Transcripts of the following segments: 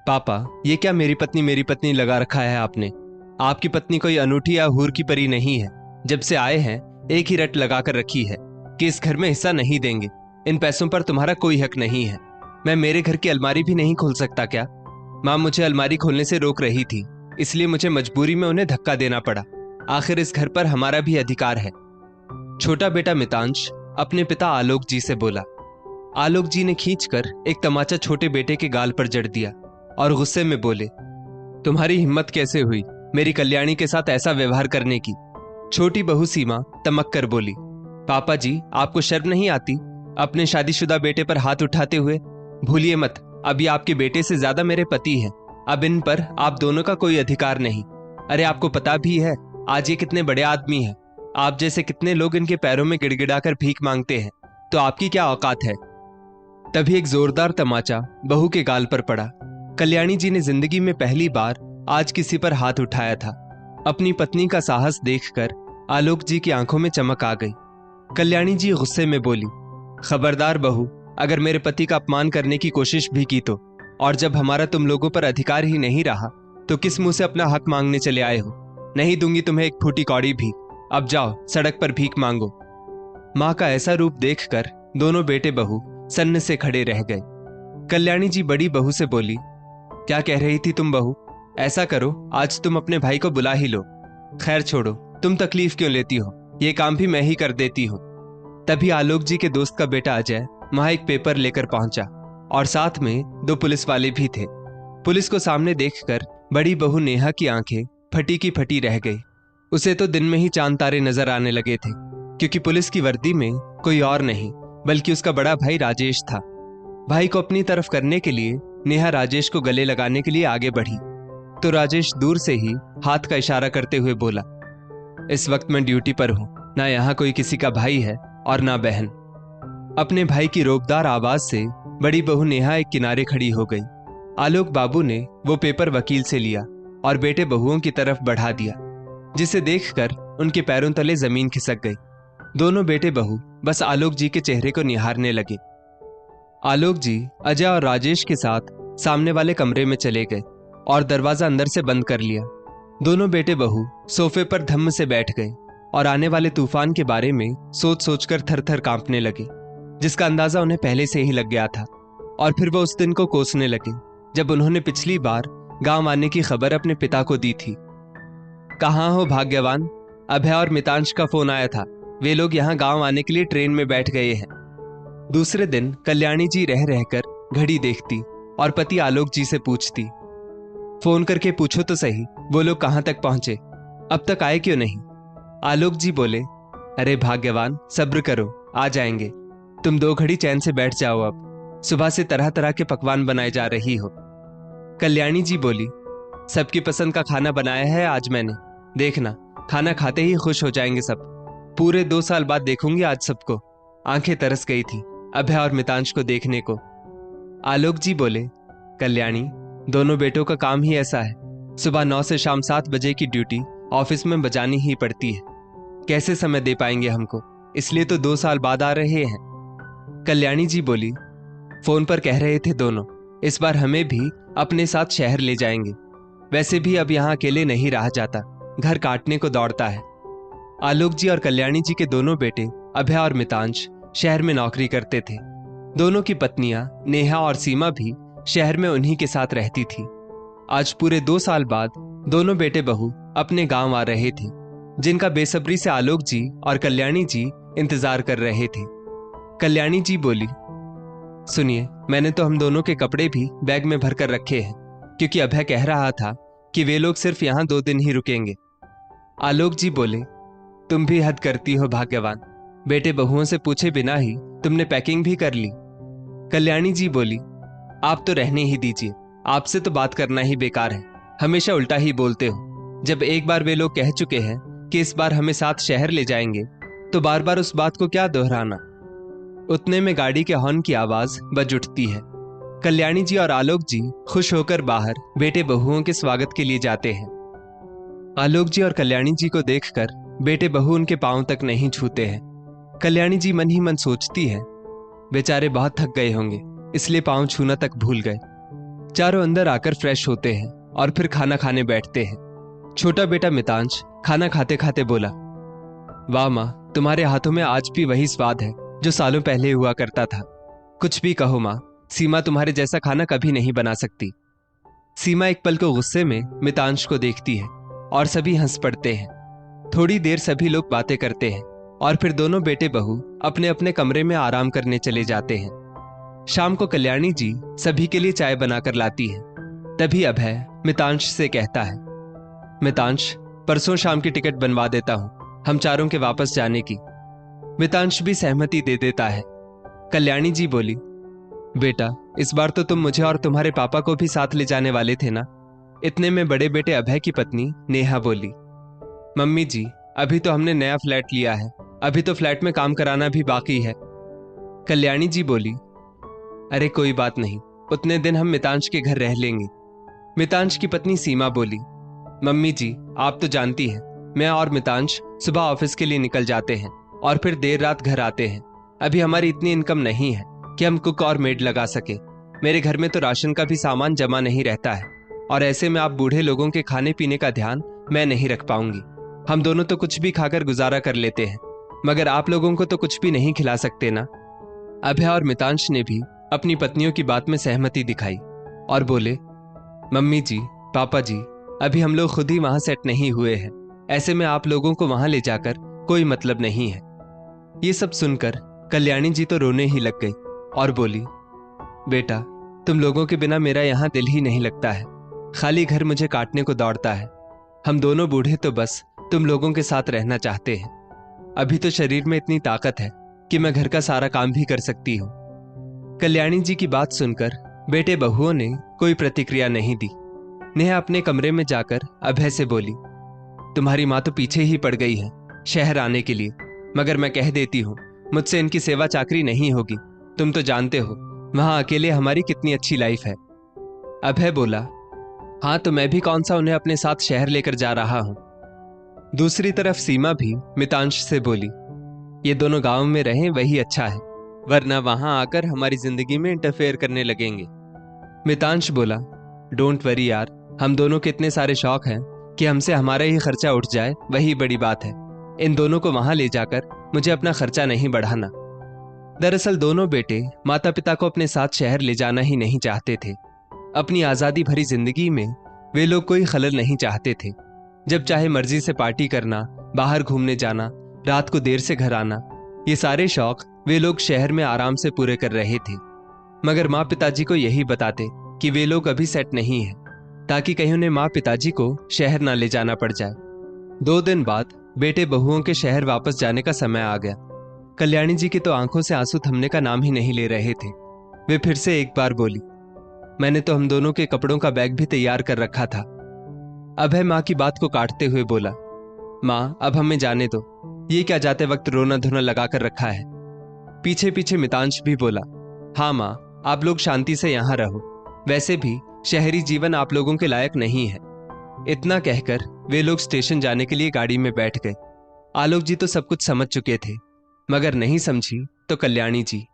पापा, ये क्या मेरी पत्नी लगा रखा है आपने? आपकी पत्नी कोई अनूठी या हूर की परी नहीं है। जब से आए हैं एक ही रट लगा कर रखी है कि इस घर में हिस्सा नहीं देंगे। इन पैसों पर तुम्हारा कोई हक नहीं है। मैं मेरे घर की अलमारी भी नहीं खोल सकता क्या? माँ मुझे अलमारी खोलने से रोक रही थी, इसलिए मुझे मजबूरी में उन्हें धक्का देना पड़ा। आखिर इस घर पर हमारा भी अधिकार है। छोटा बेटा मितांश अपने पिता आलोक जी से बोला। आलोक जी ने खींचकर एक तमाचा छोटे बेटे के गाल पर जड़ दिया और गुस्से में बोले, तुम्हारी हिम्मत कैसे हुई मेरी कल्याणी के साथ ऐसा व्यवहार करने की? छोटी बहू सीमा तमक कर बोली, पापा जी, आपको शर्म नहीं आती अपने शादीशुदा बेटे पर हाथ उठाते हुए? भूलिए मत, अभी आपके बेटे से ज्यादा मेरे पति हैं। अब इन पर आप दोनों का कोई अधिकार नहीं। अरे आपको पता भी है आज ये कितने बड़े आदमी हैं। आप जैसे कितने लोग इनके पैरों में गिड़गिड़ाकर भीख मांगते हैं, तो आपकी क्या औकात है? तभी एक जोरदार तमाचा बहू के गाल पर पड़ा। कल्याणी जी ने जिंदगी में पहली बार आज किसी पर हाथ उठाया था। अपनी पत्नी का साहस देखकर आलोक जी की आंखों में चमक आ गई। कल्याणी जी गुस्से में बोली, खबरदार बहू, अगर मेरे पति का अपमान करने की कोशिश भी की तो, और जब हमारा तुम लोगों पर अधिकार ही नहीं रहा तो किस मुंह से अपना हक मांगने चले आए हो? नहीं दूंगी तुम्हें एक फूटी कौड़ी भी। अब जाओ सड़क पर भीख मांगो। माँ का ऐसा रूप देखकर दोनों बेटे बहू सन्न से खड़े रह गए। कल्याणी जी बड़ी बहू से बोली, क्या कह रही थी तुम बहू? ऐसा करो, आज तुम अपने भाई को बुला ही लो। खैर छोड़ो, तुम तकलीफ क्यों लेती हो, ये काम भी मैं ही कर देती हूँ। तभी आलोक जी के दोस्त का बेटा अजय वहां एक पेपर लेकर पहुंचा और साथ में 2 पुलिस वाले भी थे। पुलिस को सामने देखकर बड़ी बहू नेहा की आंखें फटी की फटी रह गई। उसे तो दिन में ही चांद तारे नजर आने लगे थे, क्योंकि पुलिस की वर्दी में कोई और नहीं बल्कि उसका बड़ा भाई राजेश था। भाई को अपनी तरफ करने के लिए नेहा राजेश को गले लगाने के लिए आगे बढ़ी तो राजेश दूर से ही हाथ का इशारा करते हुए बोला, इस वक्त मैं ड्यूटी पर हूं, ना यहाँ कोई किसी का भाई है और ना बहन। अपने भाई की रोबदार आवाज से बड़ी बहू नेहा एक किनारे खड़ी हो गई। आलोक बाबू ने वो पेपर वकील से लिया और बेटे बहुओं की तरफ बढ़ा दिया, जिसे देखकर उनके पैरों तले जमीन खिसक गई। दोनों बेटे बहू बस आलोक जी के चेहरे को निहारने लगे। आलोक जी अजय और राजेश के साथ सामने वाले कमरे में चले गए और दरवाजा अंदर से बंद कर लिया। दोनों बेटे बहू सोफे पर धम्म से बैठ गए और आने वाले तूफान के बारे में सोच सोचकर थर थर कांपने लगे, जिसका अंदाजा उन्हें पहले से ही लग गया था। और फिर वो उस दिन को कोसने लगे जब उन्होंने पिछली बार गांव आने की खबर अपने पिता को दी थी। कहाँ हो भाग्यवान, अभय और मितांश का फोन आया था, वे लोग यहाँ गांव आने के लिए ट्रेन में बैठ गए हैं। दूसरे दिन कल्याणी जी रह रहकर घड़ी देखती और पति आलोक जी से पूछती, फोन करके पूछो तो सही वो लोग कहाँ तक पहुंचे, अब तक आए क्यों नहीं? आलोक जी बोले, अरे भाग्यवान, सब्र करो, आ जाएंगे। तुम 2 घड़ी चैन से बैठ जाओ, अब सुबह से तरह तरह के पकवान बनाए जा रही हो। कल्याणी जी बोली, सबकी पसंद का खाना बनाया है आज मैंने, देखना खाना खाते ही खुश हो जाएंगे सब। पूरे 2 साल बाद देखूंगी आज सबको। आंखें तरस गई थी अभय और मितांश को देखने को। आलोक जी बोले, कल्याणी, दोनों बेटों का काम ही ऐसा है, सुबह 9 से शाम 7 बजे की ड्यूटी ऑफिस में बजानी ही पड़ती है। कैसे समय दे पाएंगे हमको, इसलिए तो 2 साल बाद आ रहे हैं। कल्याणी जी बोली, फोन पर कह रहे थे दोनों, इस बार हमें भी अपने साथ शहर ले जाएंगे। वैसे भी अब यहाँ अकेले नहीं रहा जाता, घर काटने को दौड़ता है। आलोक जी और कल्याणी जी के दोनों बेटे अभय और मितांश शहर में नौकरी करते थे। दोनों की पत्नियां नेहा और सीमा भी शहर में उन्हीं के साथ रहती थी। आज पूरे 2 साल बाद दोनों बेटे बहू अपने गांव आ रहे थे, जिनका बेसब्री से आलोक जी और कल्याणी जी इंतजार कर रहे थे। कल्याणी जी बोली, सुनिए, मैंने तो हम दोनों के कपड़े भी बैग में भरकर रखे हैं, क्योंकि अभय कह रहा था कि वे लोग सिर्फ यहाँ 2 दिन ही रुकेंगे। आलोक जी बोले, तुम भी हद करती हो भाग्यवान, बेटे बहुओं से पूछे बिना ही तुमने पैकिंग भी कर ली। कल्याणी जी बोली, आप तो रहने ही दीजिए, आपसे तो बात करना ही बेकार है, हमेशा उल्टा ही बोलते हो। जब एक बार वे लोग कह चुके हैं कि इस बार हमें साथ शहर ले जाएंगे, तो बार बार उस बात को क्या दोहराना। उतने में गाड़ी के हॉर्न की आवाज बज उठती है। कल्याणी जी और आलोक जी खुश होकर बाहर बेटे बहुओं के स्वागत के लिए जाते हैं। आलोक जी और कल्याणी जी को देखकर बेटे बहू उनके पांव तक नहीं छूते हैं। कल्याणी जी मन ही मन सोचती है, बेचारे बहुत थक गए होंगे, इसलिए पांव छूना तक भूल गए। चारों अंदर आकर फ्रेश होते हैं और फिर खाना खाने बैठते हैं। छोटा बेटा मितांश खाना खाते खाते बोला, वाह माँ, तुम्हारे हाथों में आज भी वही स्वाद है जो सालों पहले हुआ करता था। कुछ भी कहो माँ, सीमा तुम्हारे जैसा खाना कभी नहीं बना सकती। सीमा एक पल को गुस्से में मितांश को देखती है और सभी हंस पड़ते हैं। थोड़ी देर सभी लोग बातें करते हैं और फिर दोनों बेटे बहू अपने अपने कमरे में आराम करने चले जाते हैं। शाम को कल्याणी जी सभी के लिए चाय बनाकर लाती है। तभी अभय मितांश से कहता है, मितांश, परसों शाम की टिकट बनवा देता हूं, हम चारों के वापस जाने की। मितांश भी सहमति दे देता है। कल्याणी जी बोली, बेटा, इस बार तो तुम मुझे और तुम्हारे पापा को भी साथ ले जाने वाले थे ना। इतने में बड़े बेटे अभय की पत्नी नेहा बोली, मम्मी जी, अभी तो हमने नया फ्लैट लिया है, अभी तो फ्लैट में काम कराना भी बाकी है। कल्याणी जी बोली, अरे कोई बात नहीं, उतने दिन हम मितांश के घर रह लेंगे। मितांश की पत्नी सीमा बोली, मम्मी जी, आप तो जानती हैं, मैं और मितांश सुबह ऑफिस के लिए निकल जाते हैं और फिर देर रात घर आते हैं। अभी हमारी इतनी इनकम नहीं है कि हम कुक और मेड लगा सके। मेरे घर में तो राशन का भी सामान जमा नहीं रहता है और ऐसे में आप बूढ़े लोगों के खाने पीने का ध्यान मैं नहीं रख पाऊंगी। हम दोनों तो कुछ भी खाकर गुजारा कर लेते हैं, मगर आप लोगों को तो कुछ भी नहीं खिला सकते ना। अभय और मितांश ने भी अपनी पत्नियों की बात में सहमति दिखाई और बोले, मम्मी जी, पापा जी, अभी हम लोग खुद ही वहां सेट नहीं हुए हैं, ऐसे में आप लोगों को वहां ले जाकर कोई मतलब नहीं है। ये सब सुनकर कल्याणी जी तो रोने ही लग गई और बोली, बेटा, तुम लोगों के बिना मेरा यहाँ दिल ही नहीं लगता है, खाली घर मुझे काटने को दौड़ता है। हम दोनों बूढ़े तो बस तुम लोगों के साथ रहना चाहते हैं। अभी तो शरीर में इतनी ताकत है कि मैं घर का सारा काम भी कर सकती हूँ। कल्याणी जी की बात सुनकर बेटे बहुओं ने कोई प्रतिक्रिया नहीं दी। नेहा अपने कमरे में जाकर अभय से बोली, तुम्हारी माँ तो पीछे ही पड़ गई है शहर आने के लिए, मगर मैं कह देती हूँ, मुझसे इनकी सेवा चाकरी नहीं होगी। तुम तो जानते हो वहां अकेले हमारी कितनी अच्छी लाइफ है। अभय बोला, हाँ, तो मैं भी कौन सा उन्हें अपने साथ शहर लेकर जा रहा हूं। दूसरी तरफ सीमा भी मितांश से बोली, ये दोनों गांव में रहें वही अच्छा है, वरना वहां आकर हमारी जिंदगी में इंटरफेयर करने लगेंगे। मितांश बोला, डोंट वरी यार, हम दोनों के इतने सारे शौक हैं कि हमसे हमारा ही खर्चा उठ जाए वही बड़ी बात है। इन दोनों को वहां ले जाकर मुझे अपना खर्चा नहीं बढ़ाना। दरअसल दोनों बेटे माता पिता को अपने साथ शहर ले जाना ही नहीं चाहते थे। अपनी आजादी भरी जिंदगी में वे लोग कोई खलल नहीं चाहते थे। जब चाहे मर्जी से पार्टी करना, बाहर घूमने जाना, रात को देर से घर आना, ये सारे शौक वे लोग शहर में आराम से पूरे कर रहे थे। मगर माँ पिताजी को यही बताते कि वे लोग अभी सेट नहीं हैं, ताकि कहीं उन्हें माँ पिताजी को शहर ना ले जाना पड़ जाए। 2 दिन बाद बेटे बहुओं के शहर वापस जाने का समय आ गया। कल्याणी जी की तो आंखों से आंसू थमने का नाम ही नहीं ले रहे थे। वे फिर से एक बार बोली, मैंने तो हम दोनों के कपड़ों का बैग भी तैयार कर रखा था। अभय माँ की बात को काटते हुए बोला, माँ, अब हमें जाने दो, ये क्या जाते वक्त रोना धोना लगा कर रखा है। पीछे पीछे मितांश भी बोला, हाँ माँ, आप लोग शांति से यहाँ रहो, वैसे भी शहरी जीवन आप लोगों के लायक नहीं है। इतना कहकर वे लोग स्टेशन जाने के लिए गाड़ी में बैठ गए। आलोक जी तो सब कुछ समझ चुके थे, मगर नहीं समझी तो कल्याणी जी।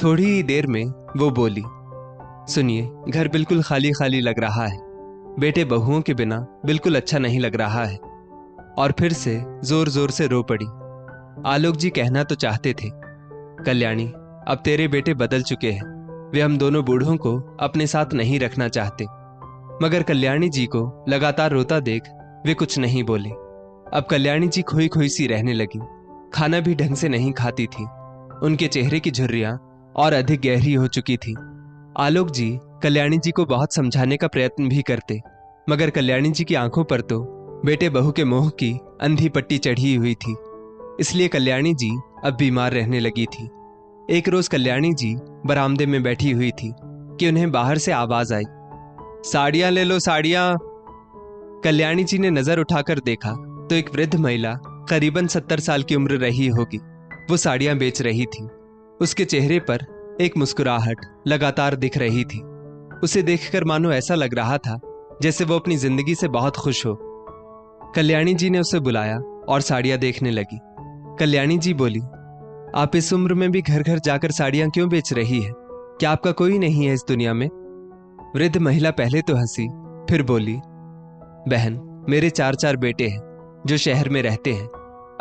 थोड़ी ही देर में वो बोली, सुनिए, घर बिल्कुल खाली खाली लग रहा है, बेटे बहुओं के बिना बिल्कुल अच्छा नहीं लग रहा है। और फिर से जोर जोर से रो पड़ी। आलोक जी कहना तो चाहते थे, कल्याणी, अब तेरे बेटे बदल चुके हैं, वे हम दोनों बूढ़ों को अपने साथ नहीं रखना चाहते। मगर कल्याणी जी को लगातार रोता देख वे कुछ नहीं बोले। अब कल्याणी जी खोई खोई सी रहने लगी, खाना भी ढंग से नहीं खाती थी। उनके चेहरे की झुर्रियां और अधिक गहरी हो चुकी थी। आलोक जी कल्याणी जी को बहुत समझाने का प्रयत्न भी करते, मगर कल्याणी जी की आंखों पर तो बेटे बहू के मोह की अंधी पट्टी चढ़ी हुई थी। इसलिए कल्याणी जी अब बीमार रहने लगी थी। एक रोज कल्याणी जी बरामदे में बैठी हुई थी कि उन्हें बाहर से आवाज आई, साड़ियां ले लो, साड़ियां। कल्याणी जी ने नजर उठाकर देखा तो एक वृद्ध महिला, करीबन 70 साल की उम्र रही होगी, वो साड़ियां बेच रही थी। उसके चेहरे पर एक मुस्कुराहट लगातार दिख रही थी। उसे देखकर मानो ऐसा लग रहा था जैसे वो अपनी जिंदगी से बहुत खुश हो। कल्याणी जी ने उसे बुलाया और साड़ियां देखने लगी। कल्याणी जी बोली, आप इस उम्र में भी घर घर जाकर साड़ियां क्यों बेच रही है? क्या आपका कोई नहीं है इस दुनिया में? वृद्ध महिला पहले तो हंसी, फिर बोली, बहन, मेरे 4 बेटे हैं जो शहर में रहते हैं।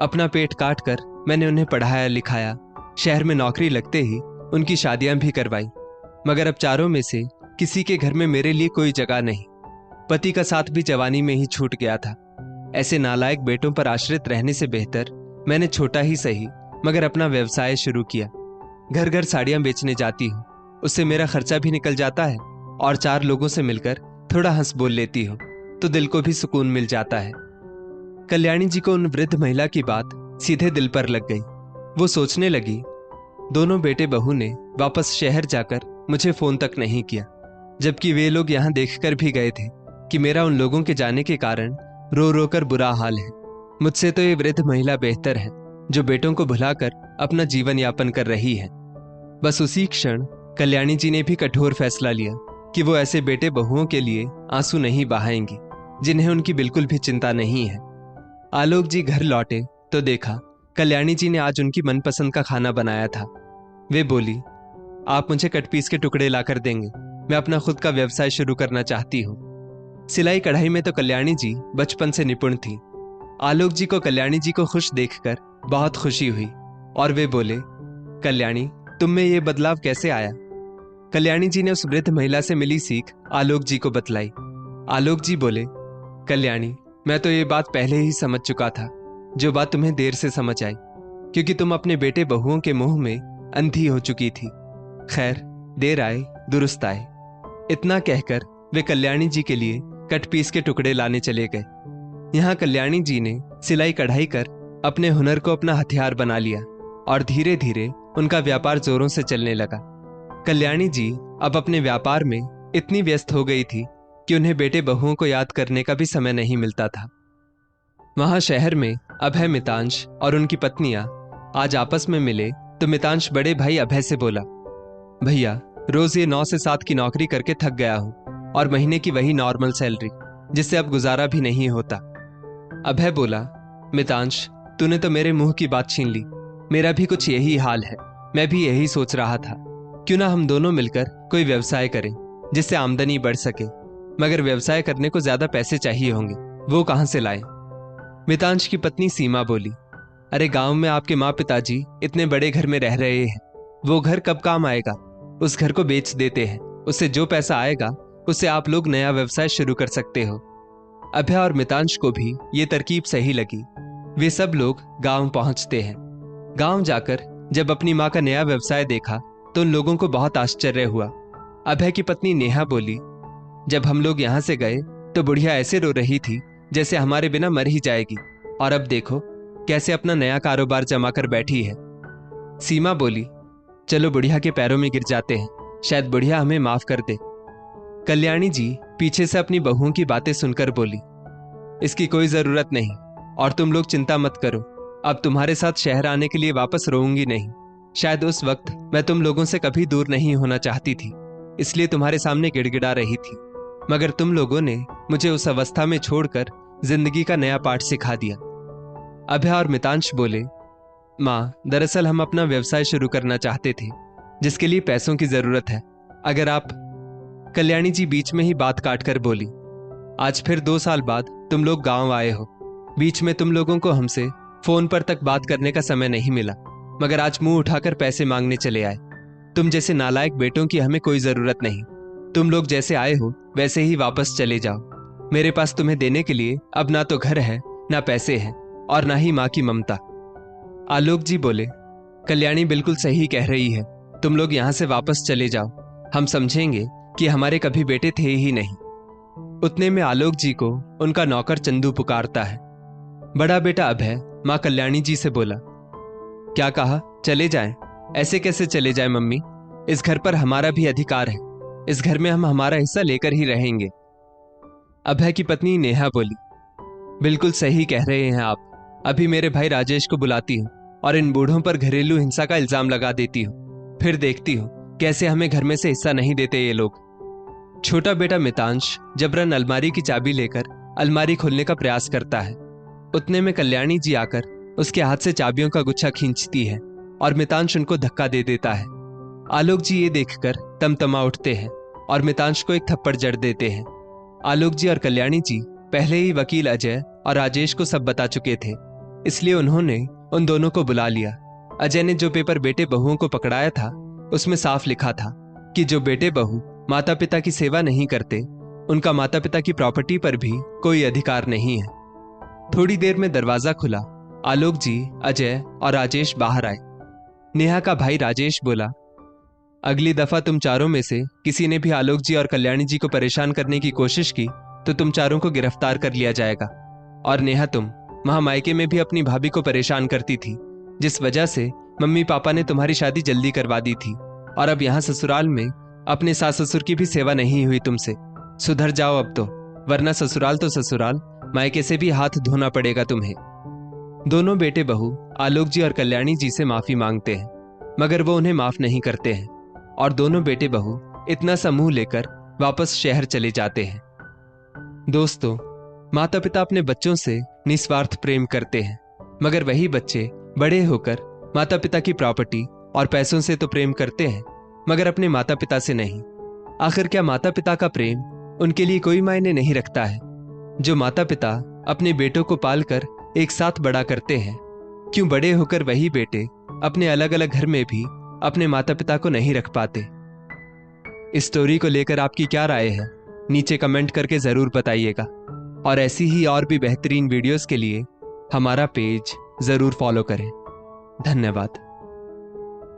अपना पेट काट कर मैंने उन्हें पढ़ाया लिखाया, शहर में नौकरी लगते ही उनकी शादियां भी करवाई, मगर अब चारों में से किसी के घर में मेरे लिए कोई जगह नहीं। पति का साथ भी जवानी में ही छूट गया था। ऐसे नालायक बेटों पर आश्रित रहने से बेहतर मैंने छोटा ही सही मगर अपना व्यवसाय शुरू किया। घर घर साड़ियां बेचने जाती हूँ, उससे मेरा खर्चा भी निकल जाता है और 4 लोगों से मिलकर थोड़ा हंस बोल लेती हूँ तो दिल को भी सुकून मिल जाता है। कल्याणी जी को उन वृद्ध महिला की बात सीधे दिल पर लग गई। वो सोचने लगी, दोनों बेटे बहू ने वापस शहर जाकर मुझे फोन तक नहीं किया, जबकि वे लोग यहाँ देखकर भी गए थे कि मेरा उन लोगों के जाने के कारण रो रो कर बुरा हाल है। मुझसे तो ये वृद्ध महिला बेहतर है जो बेटों को भुलाकर अपना जीवन यापन कर रही है। बस उसी क्षण कल्याणी जी ने भी कठोर फैसला लिया कि वो ऐसे बेटे बहुओं के लिए आंसू नहीं बहाएंगी जिन्हें उनकी बिल्कुल भी चिंता नहीं है। आलोक जी घर लौटे तो देखा कल्याणी जी ने आज उनकी मनपसंद का खाना बनाया था। वे बोली, आप मुझे कटपीस के टुकड़े लाकर देंगे, मैं अपना खुद का व्यवसाय शुरू करना चाहती हूँ। सिलाई कढ़ाई में तो कल्याणी जी बचपन से निपुण थी। आलोक जी को कल्याणी जी को खुश देखकर बहुत खुशी हुई और वे बोले, कल्याणी, तुम में ये बदलाव कैसे आया? कल्याणी जी ने उस वृद्ध महिला से मिली सीख आलोक जी को बतलाई। आलोक जी बोले, कल्याणी, मैं तो ये बात पहले ही समझ चुका था, जो बात तुम्हें देर से समझ आई, क्योंकि तुम अपने बेटे बहुओं के मोह में अंधी हो चुकी थी। खैर, देर आए दुरुस्त आए। इतना कहकर वे कल्याणी जी के लिए कटपीस के टुकड़े लाने चले गए। यहाँ कल्याणी जी ने सिलाई कढ़ाई कर अपने हुनर को अपना हथियार बना लिया और धीरे धीरे उनका व्यापार जोरों से चलने लगा। कल्याणी जी अब अपने व्यापार में इतनी व्यस्त हो गई थी कि उन्हें बेटे बहुओं को याद करने का भी समय नहीं मिलता था। वहां शहर में अभय, मितांश और उनकी पत्नियां आज आपस में मिले तो मितांश बड़े भाई अभय से बोला, भैया, रोज ये 9 से 7 की नौकरी करके थक गया हूं और महीने की वही नॉर्मल सैलरी, जिससे अब गुजारा भी नहीं होता। अभय बोला, मितांश, तूने तो मेरे मुंह की बात छीन ली। मेरा भी कुछ यही हाल है। मैं भी यही सोच रहा था, क्यों ना हम दोनों मिलकर कोई व्यवसाय करें जिससे आमदनी बढ़ सके, मगर व्यवसाय करने को ज्यादा पैसे चाहिए होंगे, वो कहां से लाएं? मितांश की पत्नी सीमा बोली, अरे गांव में आपके माँ पिताजी इतने बड़े घर में रह रहे हैं, वो घर कब काम आएगा? उस घर को बेच देते हैं, उससे जो पैसा आएगा उससे आप लोग नया व्यवसाय शुरू कर सकते हो। अभय और मितांश को भी ये तरकीब सही लगी। वे सब लोग गांव पहुंचते हैं। गांव जाकर जब अपनी माँ का नया व्यवसाय देखा तो उन लोगों को बहुत आश्चर्य हुआ। अभय की पत्नी नेहा बोली, जब हम लोग यहाँ से गए तो बुढ़िया ऐसे रो रही थी जैसे हमारे बिना मर ही जाएगी, और अब देखो कैसे अपना नया कारोबार जमा कर बैठी है। सीमा बोली, चलो बुढ़िया के पैरों में गिर जाते हैं, शायद बुढ़िया हमें माफ कर दे। कल्याणी जी पीछे से अपनी बहुओं की बातें सुनकर बोली, इसकी कोई जरूरत नहीं और तुम लोग चिंता मत करो, अब तुम्हारे साथ शहर आने के लिए वापस रोऊंगी नहीं। शायद उस वक्त मैं तुम लोगों से कभी दूर नहीं होना चाहती थी, इसलिए तुम्हारे सामने गिड़गिड़ा रही थी, मगर तुम लोगों ने मुझे उस अवस्था में छोड़कर जिंदगी का नया पाठ सिखा दिया। अभय और मितांश बोले, माँ, दरअसल हम अपना व्यवसाय शुरू करना चाहते थे जिसके लिए पैसों की जरूरत है। अगर आप। कल्याणी जी बीच में ही बात काट कर बोली, आज फिर 2 साल बाद तुम लोग गांव आए हो। बीच में तुम लोगों को हमसे फोन पर तक बात करने का समय नहीं मिला, मगर आज मुंह उठाकर पैसे मांगने चले आए। तुम जैसे नालायक बेटों की हमें कोई जरूरत नहीं। तुम लोग जैसे आए हो वैसे ही वापस चले जाओ। मेरे पास तुम्हें देने के लिए अब ना तो घर है, ना पैसे हैं और ना ही माँ की ममता। आलोक जी बोले, कल्याणी बिल्कुल सही कह रही है, तुम लोग यहाँ से वापस चले जाओ, हम समझेंगे कि हमारे कभी बेटे थे ही नहीं। उतने में आलोक जी को उनका नौकर चंदू पुकारता है। बड़ा बेटा अभय माँ कल्याणी जी से बोला, क्या कहा, चले जाएं? ऐसे कैसे चले जाएं मम्मी? इस घर पर हमारा भी अधिकार है, इस घर में हम हमारा हिस्सा लेकर ही रहेंगे। अभय की पत्नी नेहा बोली, बिल्कुल सही कह रहे हैं आप, अभी मेरे भाई राजेश को बुलाती हूँ और इन बूढ़ों पर घरेलू हिंसा का इल्जाम लगा देती हूँ, फिर देखती हूँ कैसे हमें घर में से हिस्सा नहीं देते ये लोग। छोटा बेटा मितांश जबरन अलमारी की चाबी लेकर अलमारी खोलने का प्रयास करता है। उतने में कल्याणी जी आकर उसके हाथ से चाबियों का गुच्छा खींचती है और मितांश उनको धक्का दे देता है। आलोक जी ये देखकर तमतमा उठते हैं और मितांश को एक थप्पड़ जड़ देते हैं। आलोक जी और कल्याणी जी पहले ही वकील अजय और राजेश को सब बता चुके थे, इसलिए उन्होंने उन दोनों को बुला लिया। अजय ने जो पेपर बेटे बहुओं को पकड़ाया था उसमें साफ लिखा था कि जो बेटे बहू माता पिता की सेवा नहीं करते उनका माता पिता की प्रॉपर्टी पर भी कोई अधिकार नहीं है। थोड़ी देर में दरवाजा खुला। आलोक जी, अजय और राजेश बाहर आए। नेहा का भाई राजेश बोला, अगली दफा तुम चारों में से किसी ने भी आलोक जी और कल्याणी जी को परेशान करने की कोशिश की तो तुम चारों को गिरफ्तार कर लिया जाएगा। और नेहा, तुम वहां मायके में भी अपनी भाभी को परेशान करती थी, जिस वजह से मम्मी पापा ने तुम्हारी शादी जल्दी करवा दी थी, और अब यहाँ ससुराल में अपने सास ससुर की भी सेवा नहीं हुई तुमसे। सुधर जाओ अब तो, वरना ससुराल तो ससुराल, मायके से भी हाथ धोना पड़ेगा तुम्हें। दोनों बेटे बहू आलोक जी और कल्याणी जी से माफी मांगते हैं, मगर वो उन्हें माफ नहीं करते हैं और दोनों बेटे बहू इतना सा मुंह लेकर वापस शहर चले जाते हैं। दोस्तों, माता पिता अपने बच्चों से निस्वार्थ प्रेम करते हैं, मगर वही बच्चे बड़े होकर माता पिता की प्रॉपर्टी और पैसों से तो प्रेम करते हैं, मगर अपने माता पिता से नहीं। आखिर क्या माता पिता का प्रेम उनके लिए कोई मायने नहीं रखता है? जो माता पिता अपने बेटों को पालकर एक साथ बड़ा करते हैं, क्यों बड़े होकर वही बेटे अपने अलग अलग घर में भी अपने माता पिता को नहीं रख पाते? इस स्टोरी को लेकर आपकी क्या राय है? नीचे कमेंट करके जरूर बताइएगा। और ऐसी ही और भी बेहतरीन वीडियोस के लिए हमारा पेज जरूर फॉलो करें। धन्यवाद।